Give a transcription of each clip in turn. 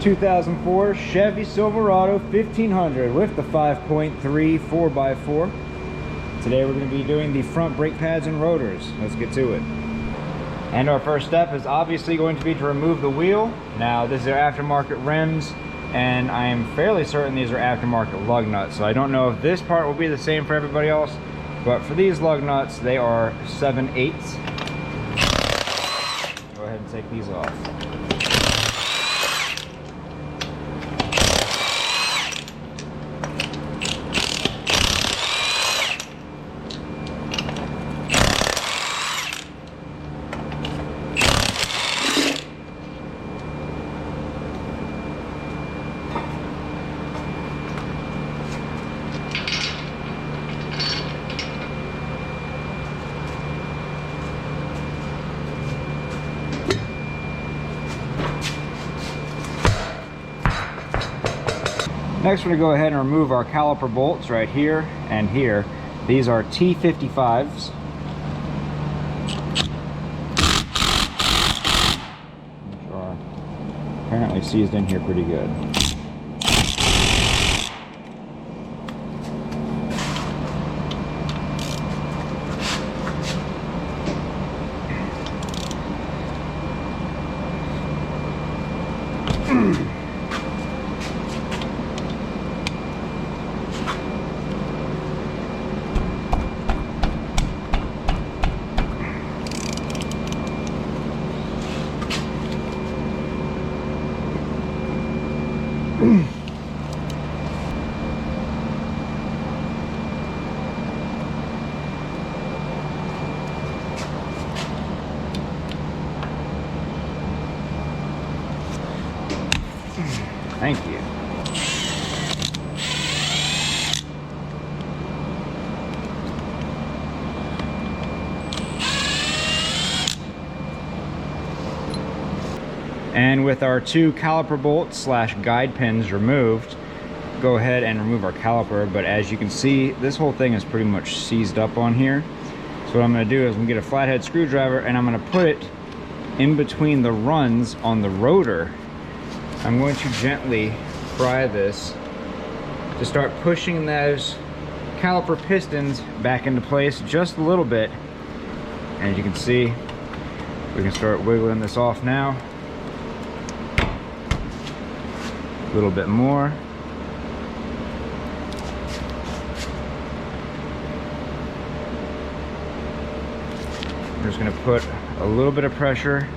2004 Chevy Silverado 1500 with the 5.3 4x4. Today we're going to be doing the front brake pads and rotors. Let's get to it. And our first step is obviously going to be to remove the wheel. Now these are aftermarket rims, and I am fairly certain these are aftermarket lug nuts. So I don't know if this part will be the same for everybody else, but for these lug nuts, they are 7/8. Go ahead and take these off. Next, we're going to go ahead and remove our caliper bolts right here and here. These are T55s. Which are apparently seized in here pretty good. Thank you. And with our two caliper bolts slash guide pins removed, go ahead and remove our caliper. But as you can see, this whole thing is pretty much seized up on here. So what I'm going to do is I'm going to get a flathead screwdriver and I'm going to put it in between the runs on the rotor. I'm going to gently pry this to start pushing those caliper pistons back into place just a little bit. And as you can see, we can start wiggling this off now. A little bit more. I'm just going to put a little bit of pressure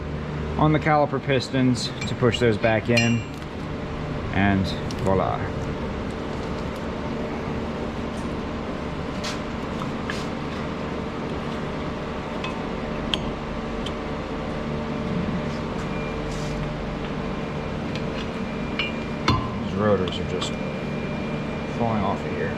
on the caliper pistons to push those back in, and voila. These rotors are just falling off of here.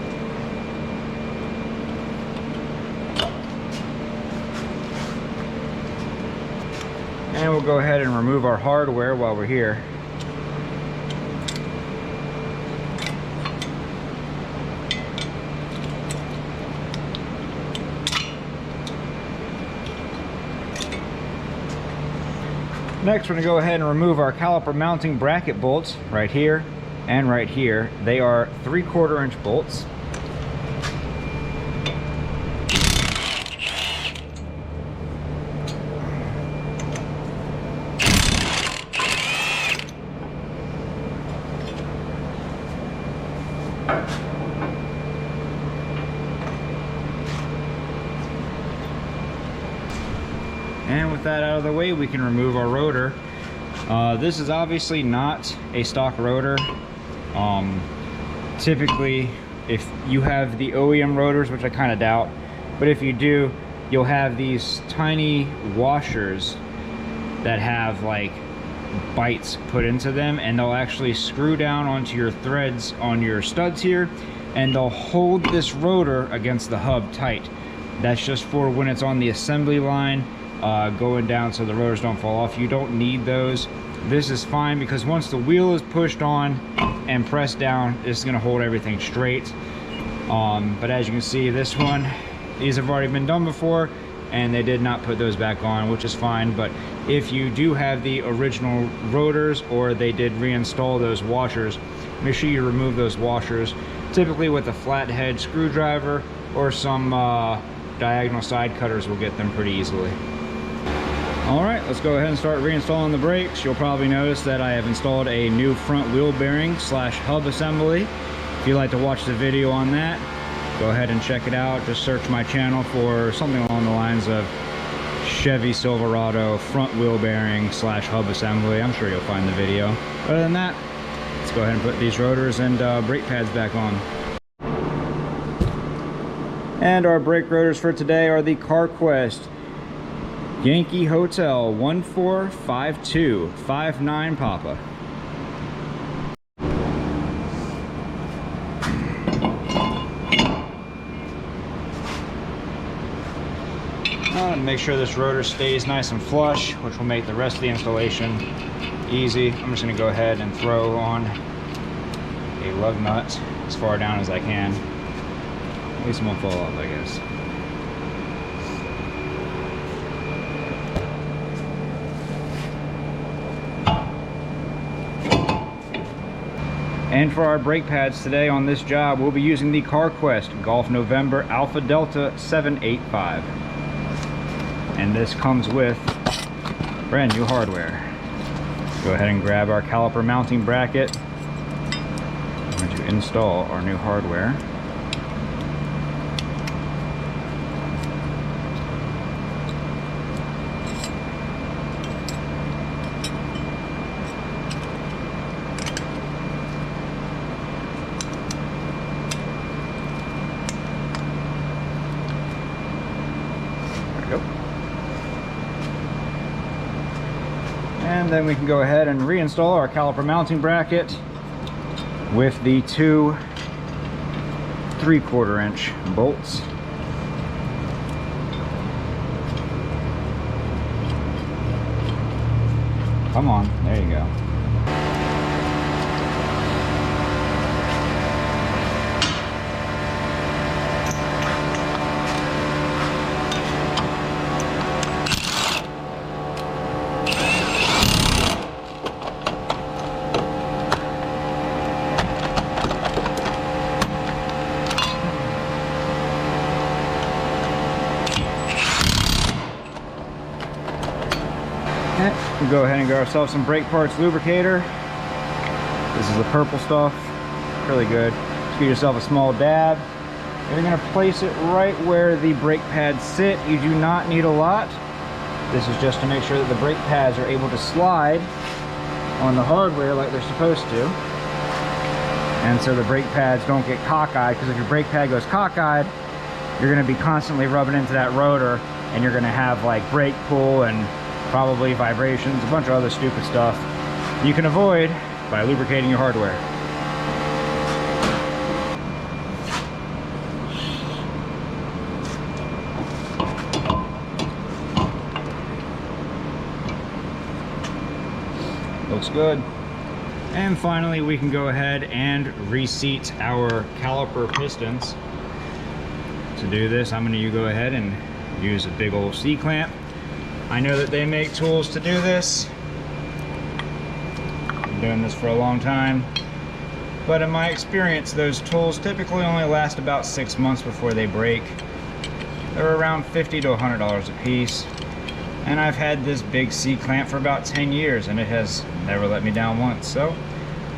And we'll go ahead and remove our hardware while we're here. Next, we're going to go ahead and remove our caliper mounting bracket bolts right here and right here. They are 3/4 inch bolts. And with that out of the way, we can remove our rotor. This is obviously not a stock rotor. Typically, if you have the OEM rotors, which I kind of doubt, but if you do, you'll have these tiny washers that have like bites put into them, and they'll actually screw down onto your threads on your studs here, and they'll hold this rotor against the hub tight. That's just for when it's on the assembly line, going down so the rotors don't fall off. You don't need those. This is fine because once the wheel is pushed on and pressed down, it's going to hold everything straight. But as you can see, this one, these have already been done before, and they did not put those back on, which is fine. But If you do have the original rotors or they did reinstall those washers, make sure you remove those washers, typically with a flathead screwdriver, or some diagonal side cutters will get them pretty easily. All right, let's go ahead and start reinstalling the brakes. You'll probably notice that I have installed a new front wheel bearing slash hub assembly. If you'd like to watch the video on that, go ahead and check it out. Just search my channel for something along the lines of Chevy Silverado front wheel bearing slash hub assembly. I'm sure you'll find the video. Other than that, let's go ahead and put these rotors and brake pads back on. And our brake rotors for today are the CarQuest Yankee Hotel 145259 Papa. Make sure this rotor stays nice and flush, which will make the rest of the installation easy. I'm just going to go ahead and throw on a lug nut as far down as I can. At least it won't fall off, I guess. And for our brake pads today on this job, we'll be using the CarQuest Golf November Alpha Delta 785. And this comes with brand new hardware. Go ahead and grab our caliper mounting bracket. I'm going to install our new hardware. And then we can go ahead and reinstall our caliper mounting bracket with the two 3/4 inch bolts. Come on, there you go. We'll go ahead and get ourselves some brake parts lubricator. This is the purple stuff, really good. Just get yourself a small dab. You're going to place it right where the brake pads sit. You do not need a lot. This is just to make sure that the brake pads are able to slide on the hardware like they're supposed to. And so the brake pads don't get cockeyed, because if your brake pad goes cockeyed, you're going to be constantly rubbing into that rotor, and you're going to have like brake pull and probably vibrations, a bunch of other stupid stuff you can avoid by lubricating your hardware. Looks good. And finally, we can go ahead and reseat our caliper pistons. To do this, I'm going to go ahead and use a big old C-clamp. I know that they make tools to do this. Been doing this for a long time. But in my experience, those tools typically only last about 6 months before they break. They're around $50 to $100 a piece. And I've had this big C-clamp for about 10 years and it has never let me down once. So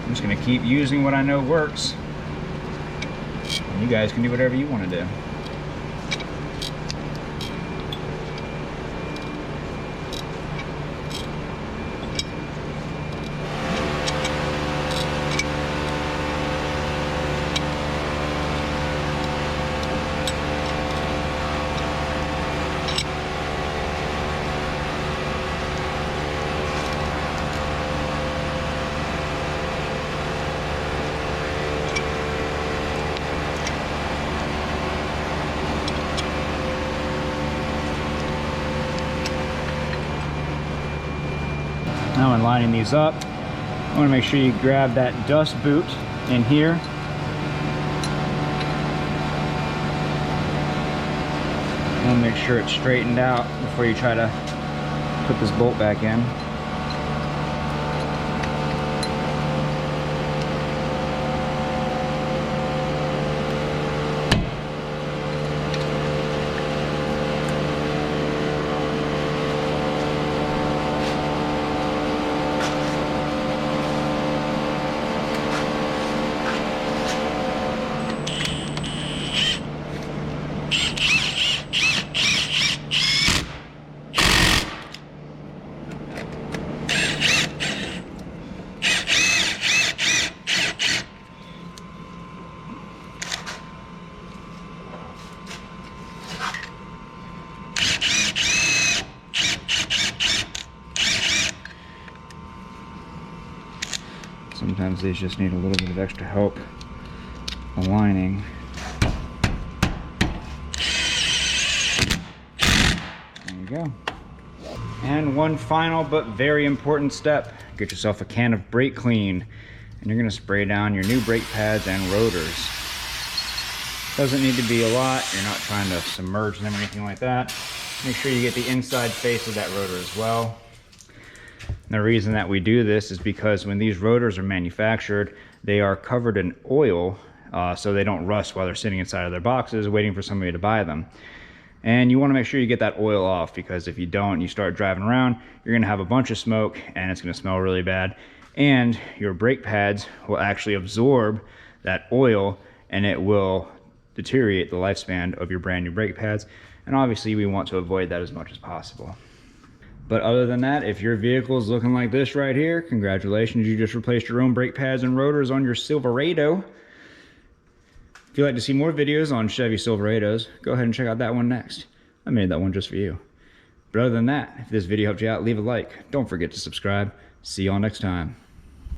I'm just gonna keep using what I know works. And you guys can do whatever you want to do. Now in lining these up, I want to make sure you grab that dust boot in here. And make sure it's straightened out before you try to put this bolt back in. Sometimes these just need a little bit of extra help aligning. There you go. And one final but very important step. Get yourself a can of brake clean, and you're gonna spray down your new brake pads and rotors. Doesn't need to be a lot. You're not trying to submerge them or anything like that. Make sure you get the inside face of that rotor as well. And the reason that we do this is because when these rotors are manufactured, they are covered in oil, so they don't rust while they're sitting inside of their boxes waiting for somebody to buy them. And you want to make sure you get that oil off, because if you don't, you start driving around, you're going to have a bunch of smoke and it's going to smell really bad. And your brake pads will actually absorb that oil, and it will deteriorate the lifespan of your brand new brake pads. And obviously we want to avoid that as much as possible. But other than that, if your vehicle is looking like this right here, congratulations, you just replaced your own brake pads and rotors on your Silverado. If you'd like to see more videos on Chevy Silverados, go ahead and check out that one next. I made that one just for you. But other than that, if this video helped you out, leave a like. Don't forget to subscribe. See y'all next time.